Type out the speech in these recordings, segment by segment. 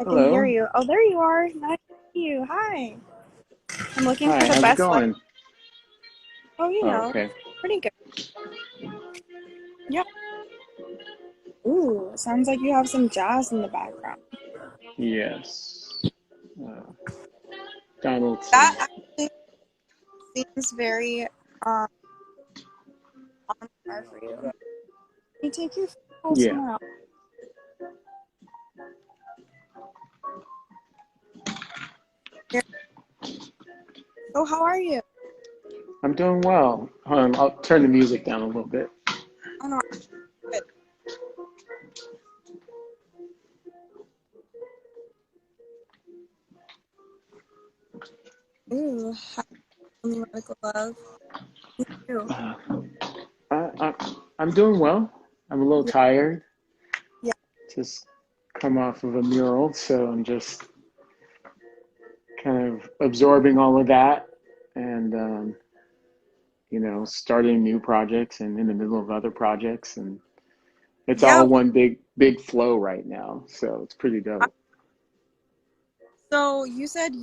I can hear Hello. you. Oh, there you are. Nice to see you. Hi. I'm looking for Hi, the how's it best light. going? Oh, Oh, okay. pretty good. Yeah. Ooh, sounds like you have some jazz in the background. Yes. Uh, Donaldson. That actually seems very um on par for you. Can you take your photo Yeah, somewhere else? Here. So, how are you? I'm doing well. Hold on, I'll turn the music down a little bit. Oh no, good. Ooh, happy medical love. Me too. Uh, I'm doing well. I'm a little Yeah, tired. yeah, Just come off of a mural, so I'm just kind of absorbing all of that and, starting new projects and in the middle of other projects. And it's yeah. all one big flow right now. So it's pretty dope. So you said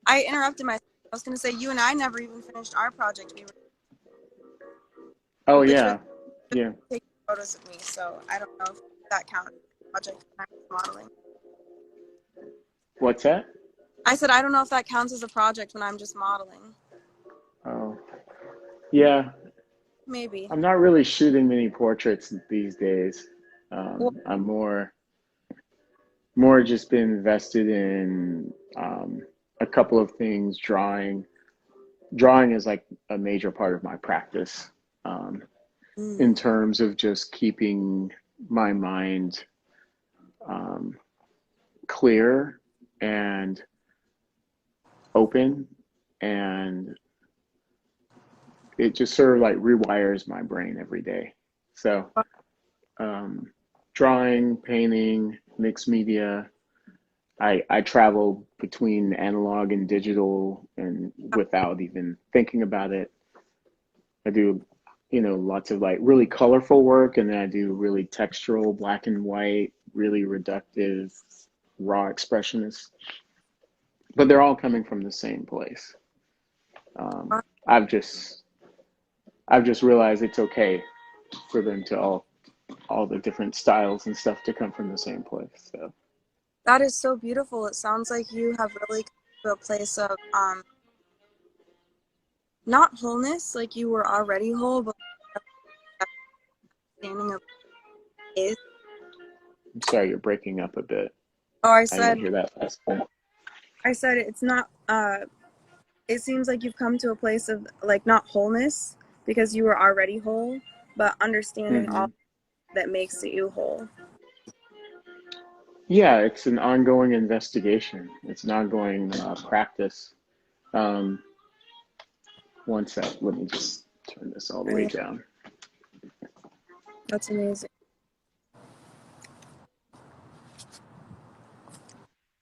I interrupted myself. I was gonna say you and I never even finished our project. Oh, Which was yeah. Yeah. taking photos of me, so I don't know if that counts as a project when I'm modeling. What's that? I said I don't know if that counts as a project when I'm just modeling. Oh, yeah. Maybe. I'm not really shooting many portraits these days. Well, I'm more just been invested in a couple of things. Drawing is like a major part of my practice um, mm, in terms of just keeping my mind um, clear and open, and it just sort of like rewires my brain every day. So um, drawing, painting, mixed media. I travel between analog and digital, and without even thinking about it. I do, lots of like really colorful work, and then I do really textural, black and white, really reductive, raw expressionist. But they're all coming from the same place. Um, I've just I've just realized it's okay for them to all the different styles and stuff to come from the same place. So that is so beautiful. It sounds like you have really come to a place of not wholeness, like you were already whole, but understanding of is. I'm sorry you're breaking up a bit. Oh, I didn't hear that last part. I said it's not. It seems like you've come to a place of like not wholeness because you were already whole, but understanding Hmm. all that makes you whole. Yeah, it's an ongoing investigation. It's an ongoing practice. Um, one sec, let me just turn this all the way Right. down. That's amazing.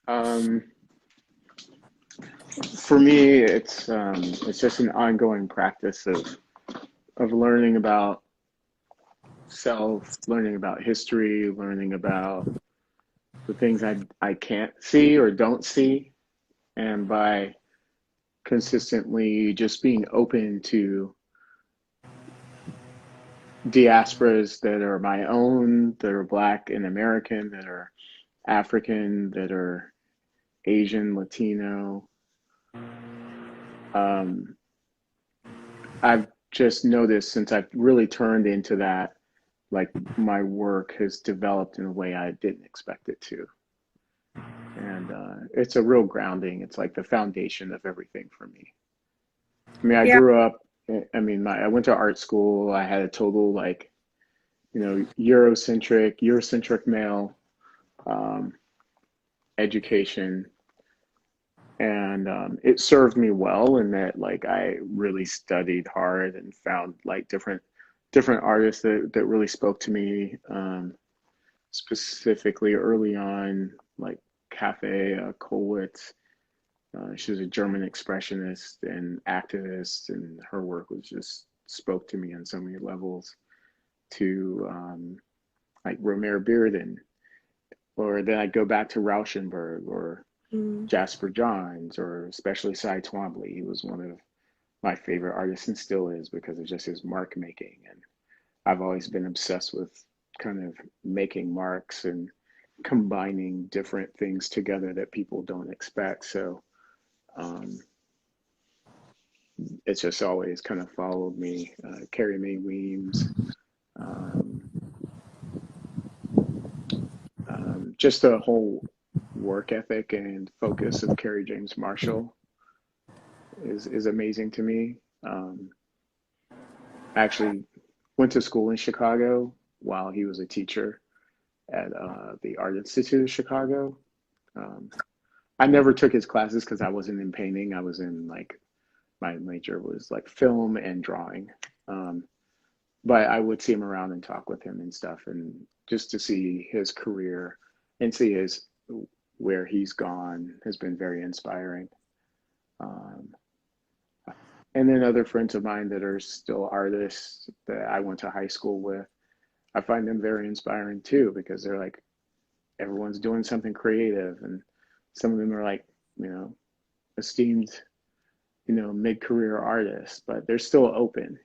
Um, for me, it's just an ongoing practice of learning about self, learning about history, learning about the things I can't see or don't see, and by consistently just being open to diasporas that are my own, that are Black and American, that are African, that are Asian, Latino. Um, I've just noticed since I've really turned into that, like my work has developed in a way I didn't expect it to. And it's a real grounding. It's like the foundation of everything for me. I mean, I Yeah, grew up, I mean, I went to art school. I had a total like, Eurocentric male um, education. And it served me well in that like I really studied hard and found like different artists that really spoke to me, specifically early on, like Cafe Kolwitz. She was a German expressionist and activist, and her work was just spoke to me on so many levels. To like Romare Bearden, or then I'd go back to Rauschenberg or Mm. Jasper Johns, or especially Cy Twombly. He was one of my favorite artists and still is because of just his mark making. And I've always been obsessed with kind of making marks and combining different things together that people don't expect. So um, it's just always kind of followed me. Carrie Mae Weems, um, just the whole work ethic and focus of Kerry James Marshall is amazing to me. I actually went to school in Chicago while he was a teacher at the Art Institute of Chicago. Um, I never took his classes because I wasn't in painting. I was in like my major was like film and drawing. Um, but I would see him around and talk with him and stuff, and just to see his career and see his where he's gone has been very inspiring. Um, and then other friends of mine that are still artists that I went to high school with, I find them very inspiring too because they're like everyone's doing something creative, and some of them are like esteemed mid-career artists, but they're still open,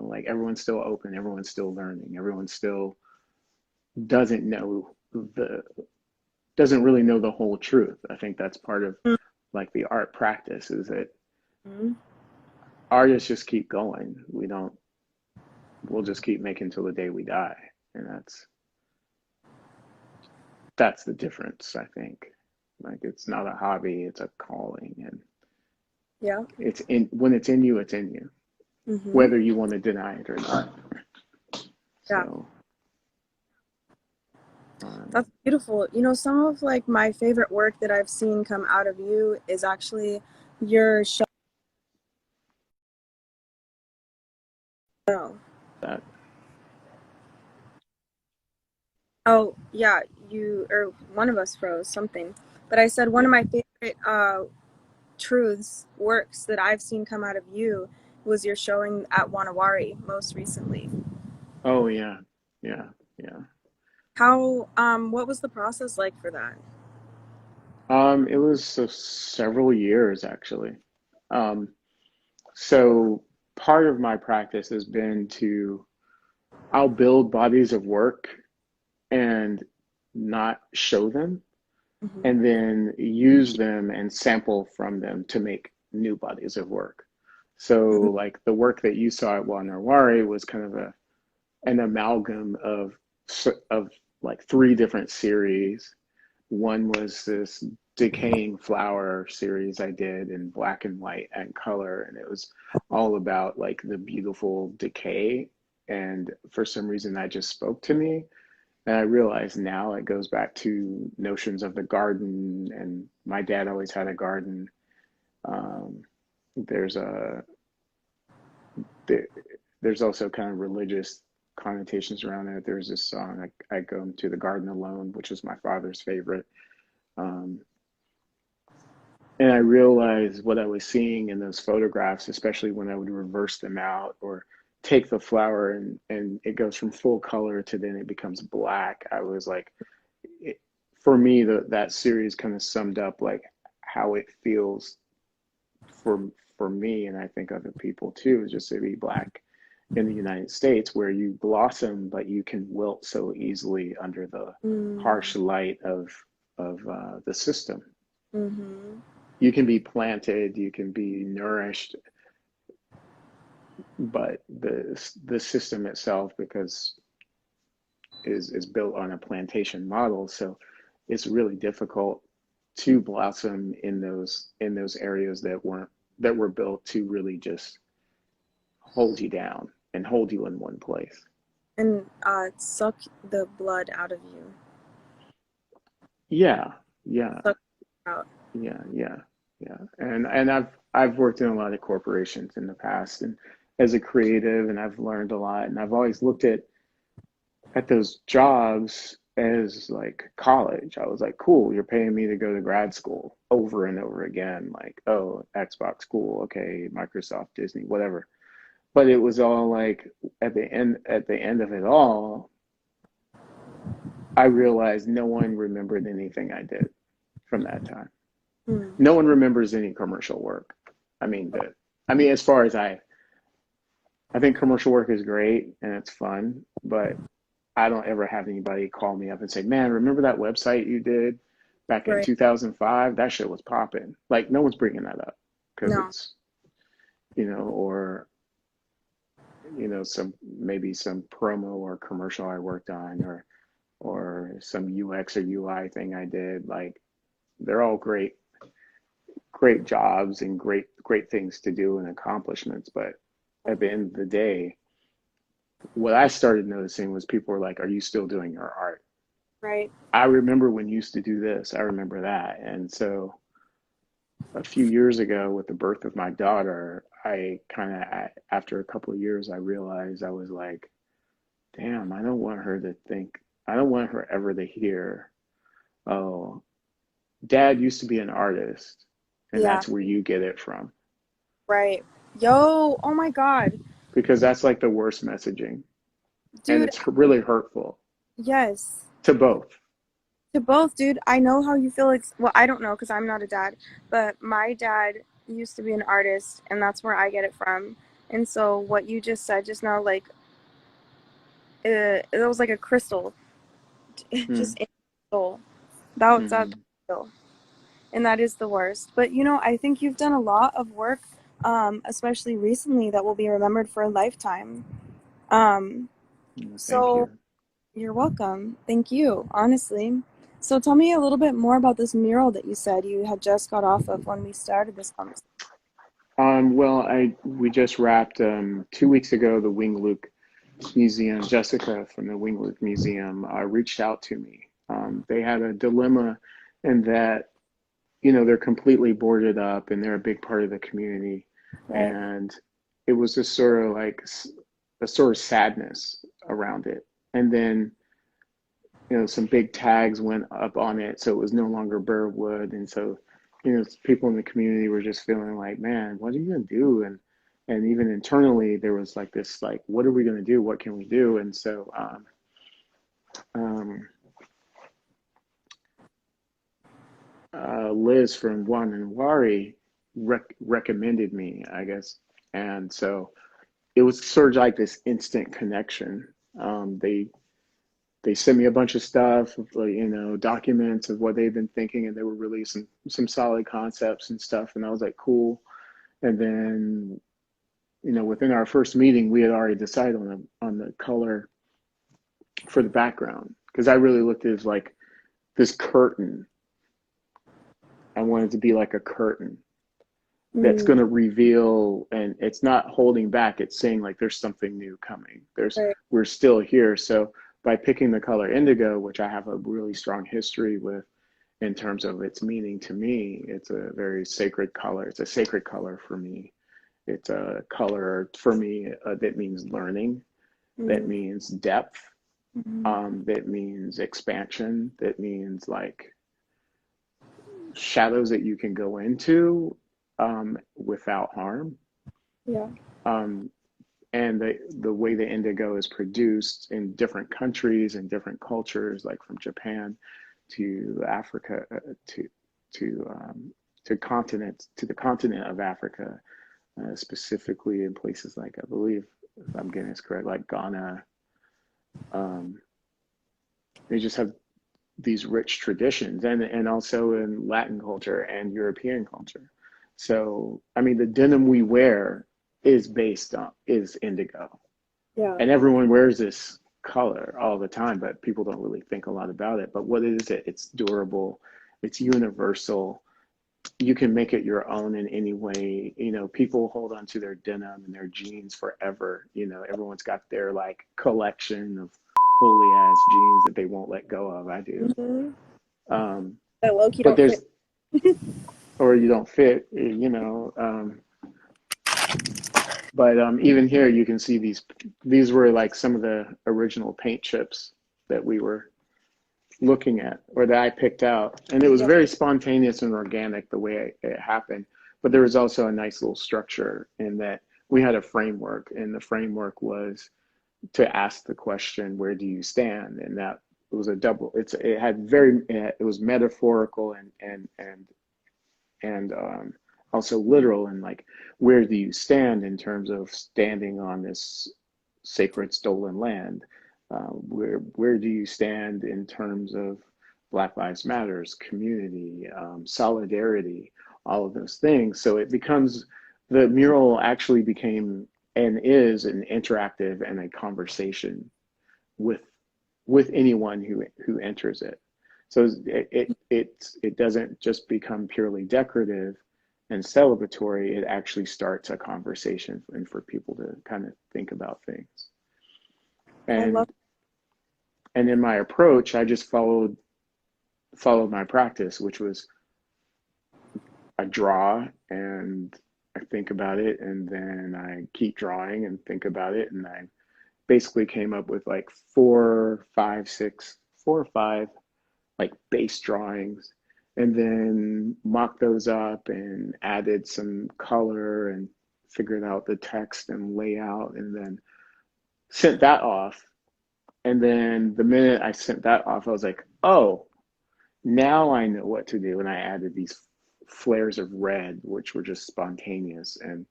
like everyone's still open, everyone's still learning, everyone still doesn't know the doesn't really know the whole truth. I think that's part of like the art practice is that Mm. artists just keep going. We'll just keep making till the day we die. And that's the difference, I think. Like it's not a hobby, it's a calling. And Yeah. it's in when it's in you, it's in you, Mm-hmm. whether you want to deny it or not. Yeah. So That's beautiful. Some of like my favorite work that I've seen come out of you is actually your show. that Oh, yeah, you or one of us froze something. But I said one yeah. of my favorite truths, works that I've seen come out of you was your showing at Wanawari most recently. Oh yeah. Yeah. Yeah. What was the process like for that? It was several years actually. Um, so part of my practice has been I'll build bodies of work and not show them, Mm-hmm. and then use them and sample from them to make new bodies of work. So like the work that you saw at Wanawari was kind of an amalgam of like three different series. One was this decaying flower series I did in black and white and color, and it was all about like the beautiful decay. And for some reason, that just spoke to me. And I realize now it goes back to notions of the garden, and my dad always had a garden. Um, there's a there, there's also kind of religious connotations around it. There's this song, I Go to the Garden Alone, which is my father's favorite. Um, and I realized what I was seeing in those photographs, especially when I would reverse them out or take the flower and it goes from full color to then it becomes black. I was like, it, for me, that series kind of summed up like how it feels for for me, and I think other people too, is just to be black in the United States, where you blossom, but you can wilt so easily under the harsh Mm. light of the system. Mm-hmm. You can be planted, you can be nourished, but the system itself, because is built on a plantation model, so it's really difficult to blossom in those areas that were built to really just hold you down and hold you in one place. And suck the blood out of you. Yeah, yeah, Suck it out. yeah, yeah, yeah. And I've worked in a lot of corporations in the past and as a creative, and I've learned a lot, and I've always looked at those jobs as like college. I was like, cool, you're paying me to go to grad school over and over again. Like, oh, Xbox, cool, okay, Microsoft, Disney, whatever. But it was all like at the end of it all, I realized no one remembered anything I did from that time. Mm. No one remembers any commercial work. I mean, as far as I think commercial work is great and it's fun, but I don't ever have anybody call me up and say, "Man, remember that website you did back in Right. 2005? That shit was popping." Like, no one's bringing that up because No. it's, or, maybe some promo or commercial I worked on, or some UX or UI thing I did. Like, they're all great jobs and great things to do and accomplishments. But at the end of the day, what I started noticing was people were like, "Are you still doing your art? Right. I remember when you used to do this. I remember that." And so a few years ago, with the birth of my daughter, after a couple of years, I realized, I was like, damn, I don't want her ever to hear, "Oh, dad used to be an artist, and Yeah. that's where you get it from." Right. Yo, oh my God. Because that's like the worst messaging. And Dude, it's really hurtful yes. to both. To both, dude. I know how you feel. Well, I don't know because I'm not a dad, but my dad used to be an artist, and that's where I get it from. And so, what you just said just now, like, it was like a crystal, Mm, just in my soul. That, mm, and that is the worst. But I think you've done a lot of work, especially recently, that will be remembered for a lifetime. Um, thank so you. you're welcome. Thank you, honestly. So tell me a little bit more about this mural that you said you had just got off of when we started this conversation. Well, we just wrapped 2 weeks ago. The Wing Luke Museum, Jessica from the Wing Luke Museum, reached out to me. They had a dilemma in that, they're completely boarded up and they're a big part of the community. Right. And it was just sort of like a sort of sadness around it. And then, some big tags went up on it, so it was no longer bare wood. And so, people in the community were just feeling like, man, what are you gonna do? And even internally, there was like this, like, what are we gonna do? What can we do? And so, um, Liz from Juan and Wari recommended me, I guess. And so it was sort of like this instant connection. They sent me a bunch of stuff, like, documents of what they've been thinking, and they were really some solid concepts and stuff. And I was like, cool. And then, within our first meeting, we had already decided on the color for the background, because I really looked at it as like this curtain. I wanted it to be like a curtain that's Mm, going to reveal, and it's not holding back. It's saying like there's something new coming. right. We're still here. So by picking the color indigo, which I have a really strong history with in terms of its meaning to me, it's a very sacred color. It's a sacred color for me. It's a color for me that means learning, that Mm, means depth, mm, that means expansion, that means like shadows that you can go into without harm. yeah. Um, and the way the indigo is produced in different countries and different cultures, like from Japan to Africa, to the continent of Africa, specifically in places like, I believe, if I'm getting this correct, like Ghana. Um, they just have these rich traditions, and also in Latin culture and European culture. So, I mean, the denim we wear is indigo, Yeah. and everyone wears this color all the time, but people don't really think a lot about it. But what is it? It's durable, it's universal. You can make it your own in any way. People hold on to their denim and their jeans forever. Everyone's got their like collection of holy ass jeans that they won't let go of. I do. Mm-hmm. Um, That low-key but don't fit. there's, or you don't fit, but even here you can see these were like some of the original paint chips that we were looking at, or that I picked out. And it was Yeah. very spontaneous and organic the way it happened. But there was also a nice little structure in that we had a framework, and the framework was to ask the question, where do you stand? And was a double. It had very it was metaphorical and also literal, and like, where do you stand in terms of standing on this sacred stolen land? Where do you stand in terms of Black Lives Matters, community, solidarity, all of those things? So it becomes, the mural actually became and is an interactive and a conversation with anyone who enters it. So it doesn't just become purely decorative and celebratory. It actually starts a conversation and for people to kind of think about things. I love. And in my approach, I just followed my practice, which was I draw and I think about it, and then I keep drawing and think about it, and I basically came up with like four or five like base drawings, and then mocked those up and added some color and figured out the text and layout, and then sent that off. And then the minute I sent that off, I was like, oh, now I know what to do. And I added these flares of red, which were just spontaneous. And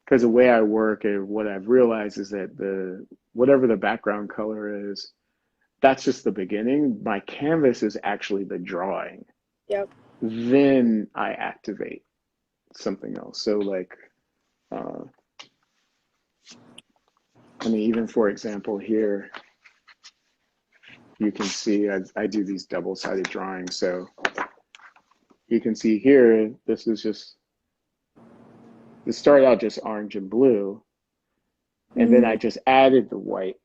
because the way I work and what I've realized is that whatever the background color is, that's just the beginning. My canvas is actually the drawing. Yep. Then I activate something else. So like, I mean, even for example, here, you can see I do these double-sided drawings. So you can see here, this started out just orange and blue. And then I just added the white.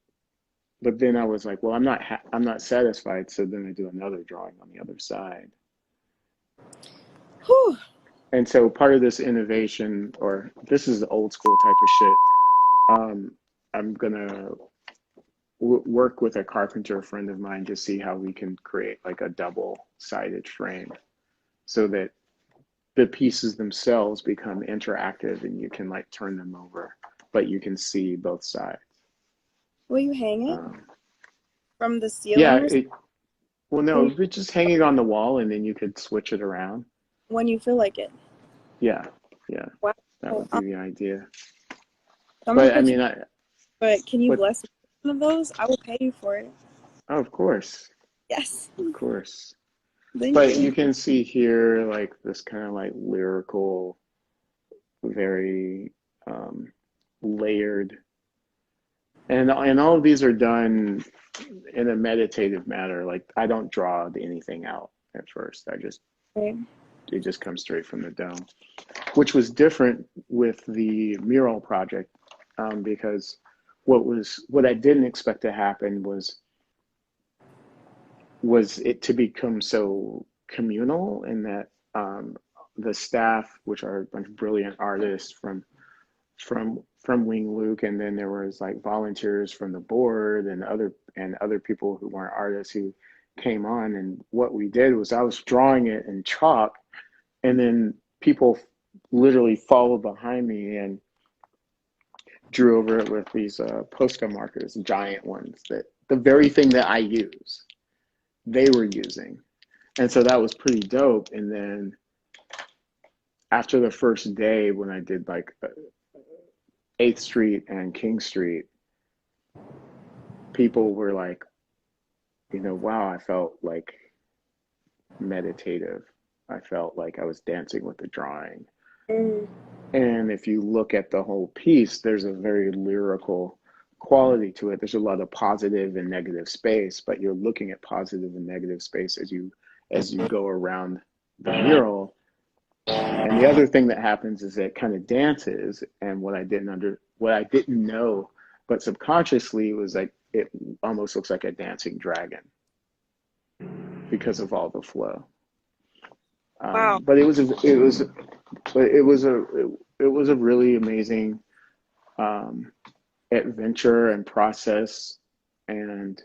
But then I was like, well, I'm not satisfied. So then I do another drawing on the other side. Whew. And so part of this innovation, or this is the old school type of shit, I'm gonna work with a carpenter friend of mine to see how we can create like a double-sided frame so that the pieces themselves become interactive and you can like turn them over, but you can see both sides. Will you hang it from the Yeah, ceiling or well, no, but just hanging on the wall, and then you could switch it around. when you feel like it? Yeah, Wow. that would be the idea. I'm gonna But I put you, mean, but can you but bless me with one of those? I will pay you for it. oh, of course, Yes. of course. Thank But you. you can see here like this kind of like lyrical, very layered, and all of these are done in a meditative manner. Like I don't draw anything out at first. Okay. It just comes straight from the dome, which was different with the mural project, because what I didn't expect to happen was it to become so communal, in that the staff, which are a bunch of brilliant artists from Wing Luke, and then there was like volunteers from the board and other people who weren't artists who came on. And what we did was I was drawing it in chalk, and then people literally followed behind me and drew over it with these Posca markers, giant ones, that the very thing that I use, they were using. And so that was pretty dope. And then after the first day, when I did like 8th Street and King Street, people were like, wow, I felt like meditative. I felt like I was dancing with the drawing. Mm. And if you look at the whole piece, there's a very lyrical quality to it. There's a lot of positive and negative space, but you're looking at positive and negative space as you go around the mural. And the other thing that happens is it kind of dances. And what I didn't know, but subconsciously, was like it almost looks like a dancing dragon because of all the flow. Wow. But it was a really amazing adventure and process, and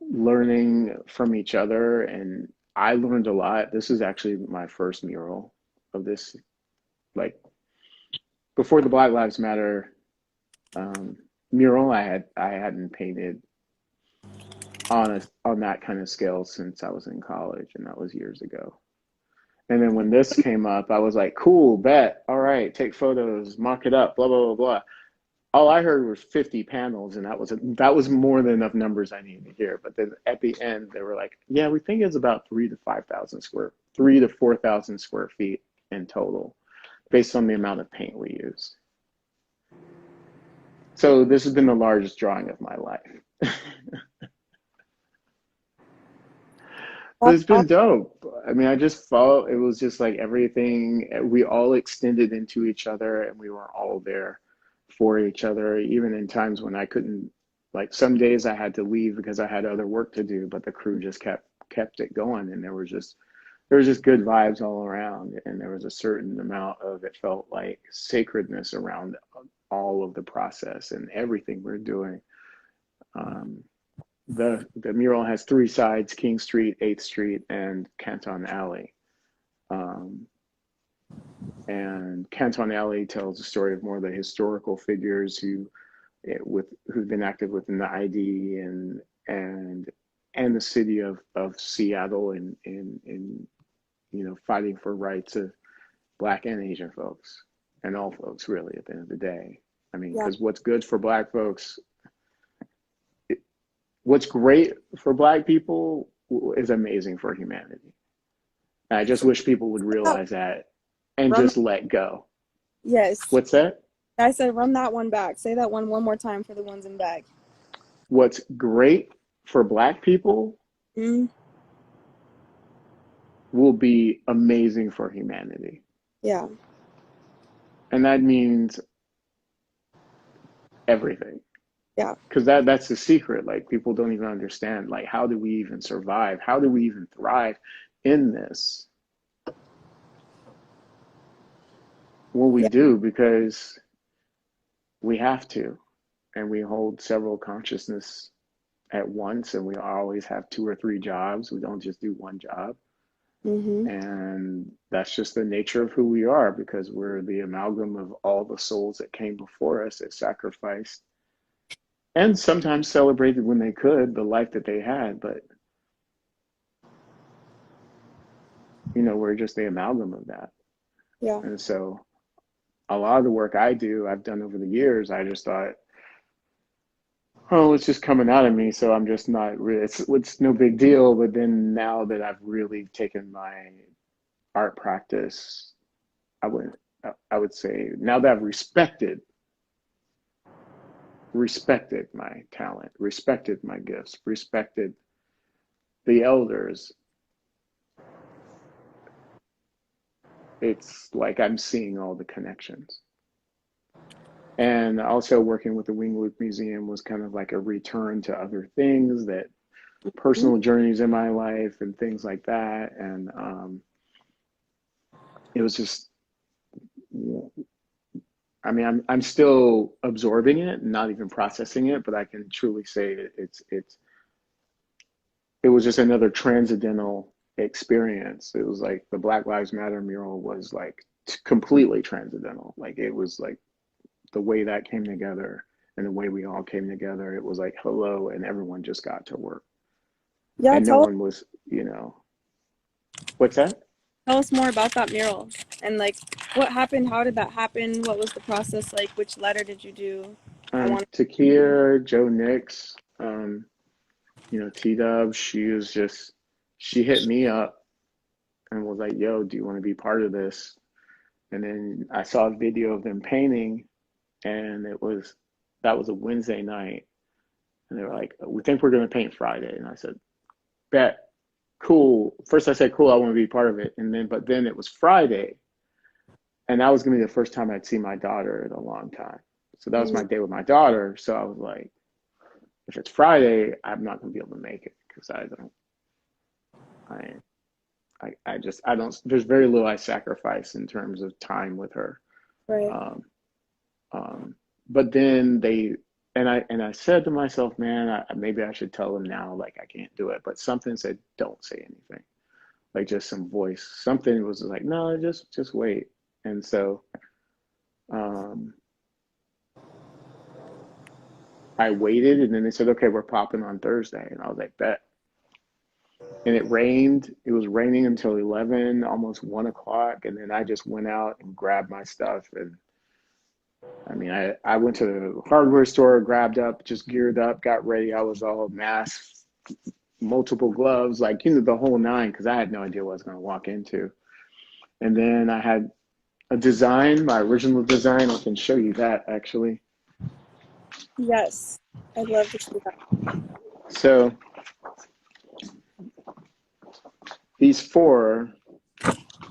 learning from each other. And I learned a lot. This is actually my first mural of this, like before the Black Lives Matter mural, I hadn't painted on that kind of scale since I was in college, and that was years ago. And then when this came up, I was like, cool, bet, all right, take photos, mock it up, blah blah blah blah. All I heard was 50 panels, and that was more than enough numbers I needed to hear. But then at the end, they were like, yeah, we think it's about 3 to 4,000 square feet in total, based on the amount of paint we use. So this has been the largest drawing of my life. But That's it's been awesome. dope. I mean, I just felt it was just like everything, we all extended into each other and we were all there for each other, even in times when I couldn't, like some days I had to leave because I had other work to do, but the crew just kept it going, and there was just good vibes all around, and there was a certain amount of, it felt like sacredness around all of the process and everything we're doing. Um, the mural has three sides: King Street, 8th Street, and Canton Alley. Um, and Canton Alley tells the story of more of the historical figures who've been active within the ID and and the city of Seattle in fighting for rights of Black and Asian folks, and all folks really at the end of the day. I mean, Yeah. because what's good for Black folks, what's great for Black people is amazing for humanity. And I just So wish people would that, realize that and run. just let go. Yes. What's that? I said run that one back. Say that one more time for the ones in back. What's great for Black people Mm, will be amazing for humanity. yeah. And that means everything. Yeah. Because that's the secret. Like, people don't even understand, like, how do we even survive? How do we even thrive in this? Well, we Yeah. do because we have to, and we hold several consciousness at once, and we always have two or three jobs. We don't just do one job. Mhm. And that's just the nature of who we are, because we're the amalgam of all the souls that came before us, that sacrificed and sometimes celebrated when they could the life that they had. But we're just the amalgam of that. Yeah. And so a lot of the work I've done over the years, I just thought, oh, it's just coming out of me, so I'm just not really, it's no big deal. But then now that I've really taken my art practice, I would I would say, now that I've respected my talent, respected my gifts, respected the elders, it's like I'm seeing all the connections. And also working with the Wingwood Museum was kind of like a return to other things, that Mm, personal journeys in my life and things like that. And it was just, I mean, I'm still absorbing it, not even processing it, but I can truly say it was just another transcendental experience. It was like the Black Lives Matter mural was like completely transcendental. Like, it was like the way that came together and the way we all came together. It was like hello, and everyone just got to work, yeah. and no one was, what's that? Tell us more about that mural and like what happened. How did that happen? What was the process like? Which letter did you do? I want. Takia, Joe Nix, T Dub, she hit me up and was like, yo, do you want to be part of this? And then I saw a video of them painting, and that was a Wednesday night. And they were like, we think we're going to paint Friday. And I said, bet, cool. First I said, cool, I want to be part of it. But then it was Friday, and that was going to be the first time I'd see my daughter in a long time. So that was Mm, my day with my daughter. So I was like, if it's Friday, I'm not going to be able to make it, because I, I don't, there's very little I sacrifice in terms of time with her. right. Um, um, but then and I said to myself, man, maybe I should tell them now, like, I can't do it. But something said, don't say anything. Like, just some voice, something was like, no, just wait. And so, um, I waited, and then they said, okay, we're popping on Thursday. And I was like, bet. And it rained. It was raining until 11, almost 1 o'clock. And then I just went out and grabbed my stuff. And I mean, I went to the hardware store, grabbed up, just geared up, got ready. I was all masked, multiple gloves, like, the whole nine, because I had no idea what I was going to walk into. And then I had a design, my original design. I can show you that actually. Yes, I'd love to see that. So these four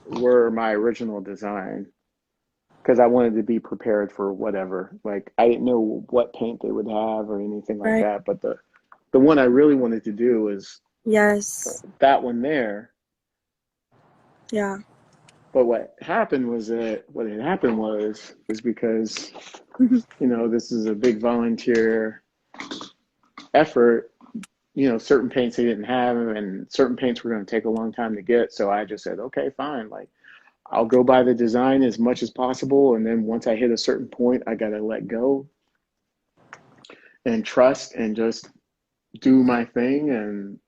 were my original design because I wanted to be prepared for whatever. Like, I didn't know what paint they would have or anything like Right. that. But the one I really wanted to do was Yes. that one there. Yeah. But what had happened was because, this is a big volunteer effort. Certain paints they didn't have, and certain paints were going to take a long time to get. So I just said, okay, fine. Like, I'll go by the design as much as possible. And then once I hit a certain point, I got to let go and trust and just do my thing and,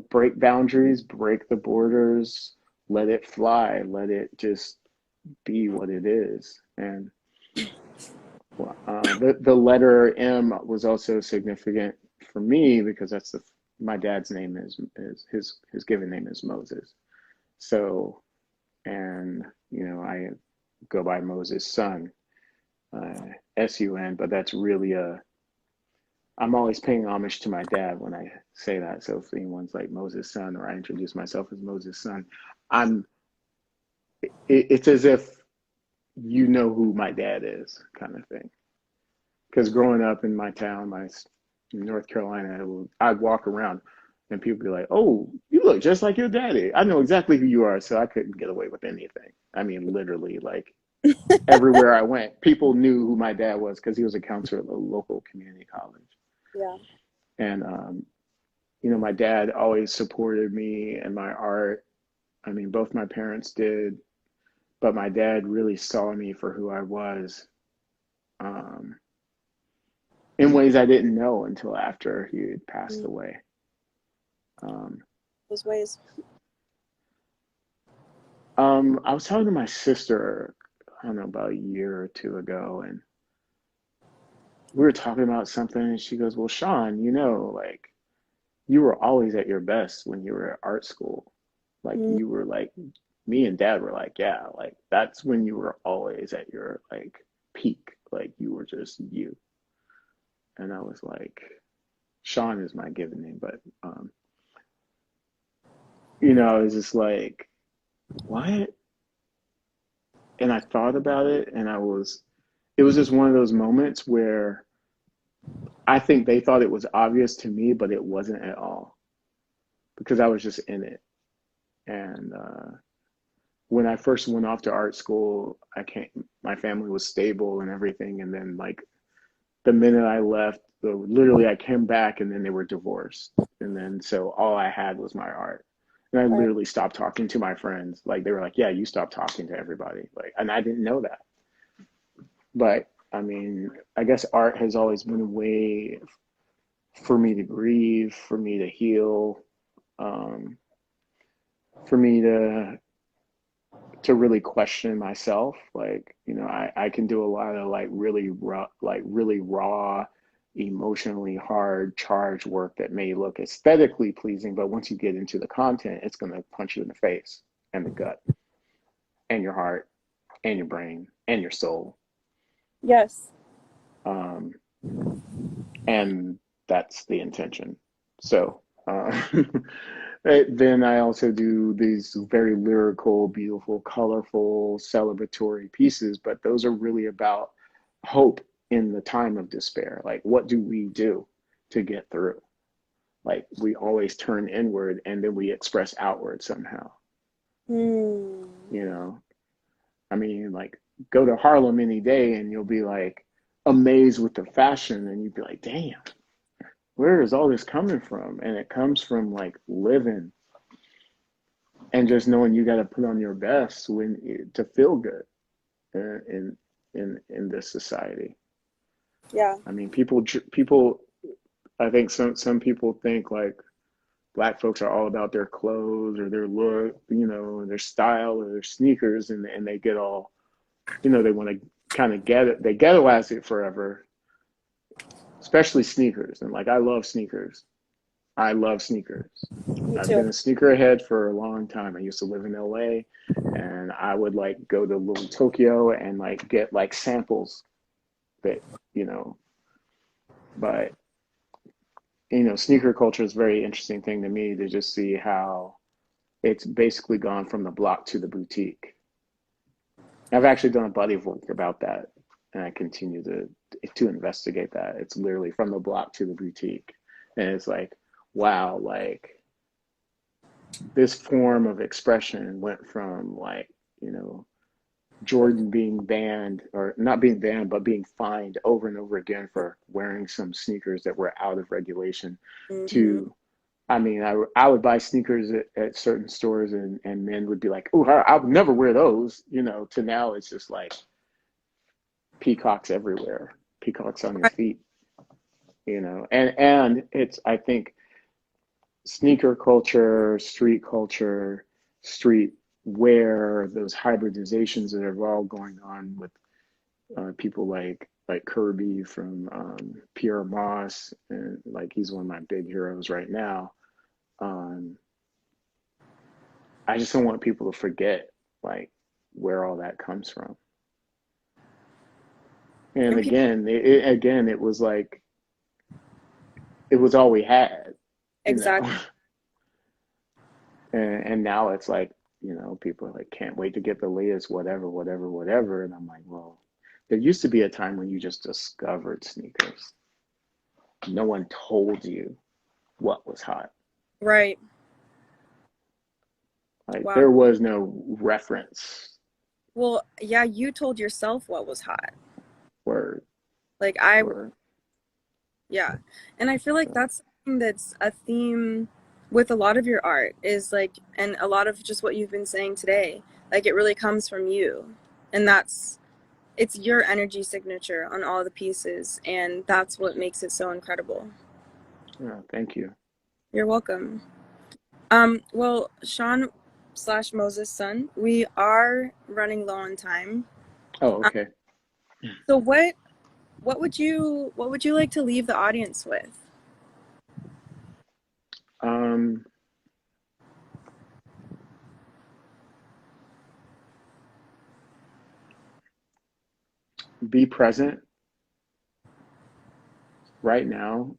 break boundaries, break the borders, let it fly, let it just be what it is. And the letter M was also significant for me because my dad's name is his given name is Moses. So, and I go by Moses' son, Sun, but that's really I'm always paying homage to my dad when I say that. So if anyone's like Moses' son, or I introduce myself as Moses' son, I'm it's as if who my dad is, kind of thing. Because growing up in my town, North Carolina, I'd walk around and people be like, "Oh, you look just like your daddy." I know exactly who you are, so I couldn't get away with anything. I mean, literally, like, everywhere I went, people knew who my dad was because he was a counselor at the local community college. Yeah. And my dad always supported me and my art. I mean, both my parents did, but my dad really saw me for who I was, um, in ways I didn't know until after he had passed Mm, away. Um, those ways. I was talking to my sister, I don't know, about a year or two ago, and we were talking about something, and she goes, "Well, Sean, like, you were always at your best when you were at art school. Like, Mm, you were like, me and dad were like, yeah, like, that's when you were always at your, like, peak. Like, you were just you." And I was like, Sean is my given name, but, I was just like, what? And I thought about it, and it was just one of those moments where I think they thought it was obvious to me, but it wasn't at all because I was just in it. And when I first went off to art school, my family was stable and everything. And then, like, the minute I left, literally I came back and then they were divorced. And then, so all I had was my art. And I right. literally stopped talking to my friends. Like, they were like, yeah, you stopped talking to everybody. Like, and I didn't know that. But I mean, I guess art has always been a way for me to grieve, for me to heal, um, for me to really question myself. Like, I can do a lot of, like, really raw, emotionally hard, charged work that may look aesthetically pleasing, but once you get into the content, it's going to punch you in the face and the gut and your heart and your brain and your soul. Yes. Um, and that's the intention. So, then I also do these very lyrical, beautiful, colorful, celebratory pieces, but those are really about hope in the time of despair. Like, what do we do to get through? Like, we always turn inward and then we express outward somehow. Mm, You know, I mean, like, go to Harlem any day and you'll be like amazed with the fashion, and you'd be like, damn, where is all this coming from? And it comes from, like, living and just knowing you got to put on your best to feel good in in this society. Yeah. I mean, people. I think some people think like black folks are all about their clothes or their look, their style or their sneakers, and they get all, they want to kind of they ghettoize it forever, especially sneakers. And like, I love sneakers. I love sneakers. Me I've been too. a sneakerhead for a long time. I used to live in LA, and I would like go to Little Tokyo and like get like samples that, you know, but sneaker culture is a very interesting thing to me to just see how it's basically gone from the block to the boutique. I've actually done a body of work about that, and I continue to investigate that. It's literally from the block to the boutique, and it's like, wow, like this form of expression went from like you know Jordan being banned or not being banned, but being fined over and over again for wearing some sneakers that were out of regulation Hmm. to I mean, I would buy sneakers at certain stores and men would be like, oh, I would never wear those, to now it's just like peacocks everywhere, peacocks on your Right. feet, and it's, I think, sneaker culture, street wear, those hybridizations that are all going on with people like Kirby from Pierre Moss, and like he's one of my big heroes right now. Um, I just don't want people to forget like where all that comes from. And And people, again, it was like it was all we had, you know. exactly. And now it's like, people are like, can't wait to get the latest whatever, whatever, whatever. And I'm like, well, there used to be a time when you just discovered sneakers. No one told you what was hot. Right. Like Wow. there was no reference Well, yeah, you told yourself what was hot. word Like I, word. yeah. And I feel like So, that's something that's a theme with a lot of your art is like, and a lot of just what you've been saying today. Like it really comes from you. And it's your energy signature on all the pieces. And that's what makes it so incredible. yeah, thank you. You're welcome. Well, Sean slash Moses' son, we are running low on time. Oh, Um, okay. so what would you like to leave the audience with? Um, be present right now.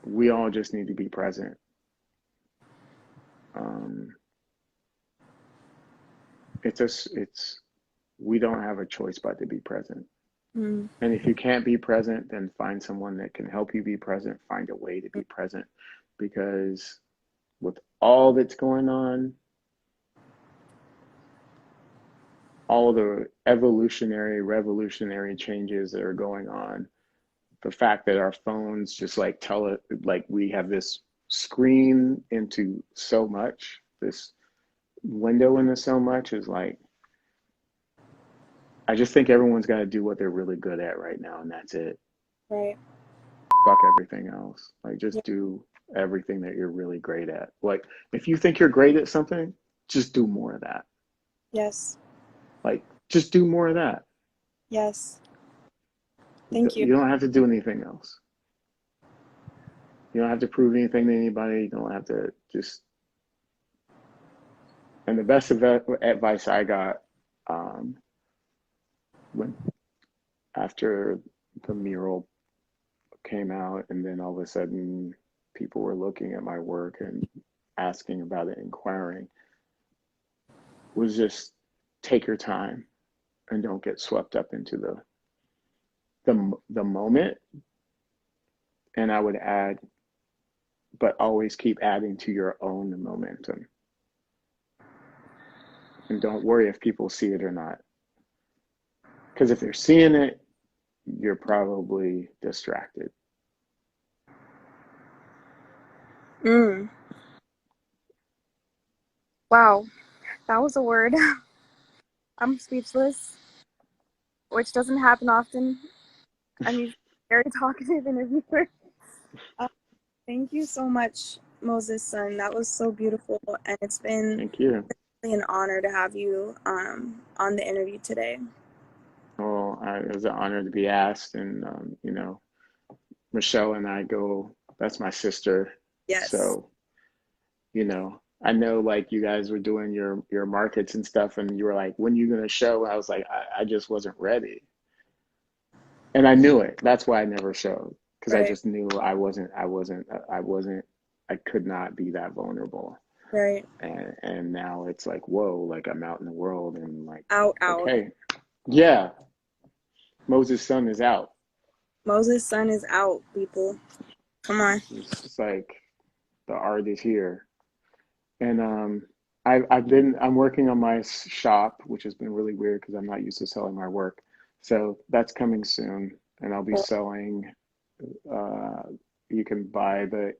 We all just need to be present. Um, it's we don't have a choice but to be present. Mm, And if you can't be present, then find someone that can help you be present. Find a way to be present, because with all that's going on, all the evolutionary, revolutionary changes that are going on, the fact that our phones just like tell it, like we have this screen into so much, this window into so much is like, I just think everyone's got to do what they're really good at right now, and that's it. right. Fuck everything else. Like, Yeah. just do everything that you're really great at. Like, if you think you're great at something, just do more of that. Yes. Like, just do more of that. Yes. Thank you. You don't have to do anything else. You don't have to prove anything to anybody. You don't have to just. And the best advice I got, um, when after the mural came out, and then all of a sudden people were looking at my work and asking about it, inquiring, was just take your time and don't get swept up into the moment. And I would add, but always keep adding to your own momentum, and don't worry if people see it or not, because if they're seeing it, you're probably distracted. Mm. Wow. That was a word. I'm speechless. which doesn't happen often. I'm usually a very talkative interviewer. Uh, Thank you so much, Moses Sun. That was so beautiful, and it's been Thank you. really an honor to have you on the interview today. Well, it was an honor to be asked, and Michelle and I go. That's my sister, Yes, so I know like you guys were doing your markets and stuff, and you were like, when you gonna show? I was like, I just wasn't ready, and I knew it. That's why I never showed because I right, just knew I could not be that vulnerable. right. And now it's like, whoa, like I'm out in the world and like, Out, out. okay, yeah, Moses' son is out. Moses Sun is out, people. Come on. It's just like the art is here. And I'm working on my shop, which has been really weird because I'm not used to selling my work. So that's coming soon, and I'll be selling. Uh, you can buy the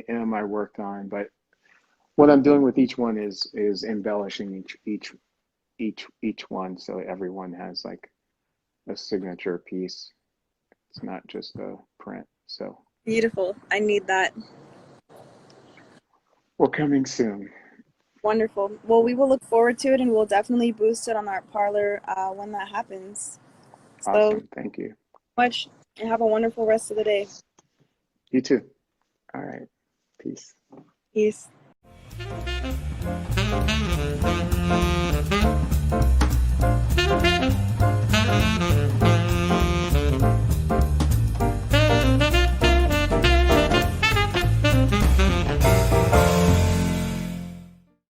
M I worked on, but what I'm doing with each one is embellishing each one, so everyone has like a signature piece. It's not just a print. So Beautiful. I need that. we're coming soon. Wonderful. Well, we will look forward to it, and we'll definitely boost it on our Parlor when that happens. So Awesome. Thank you. much, and have a wonderful rest of the day. You too. All right. Peace. Peace.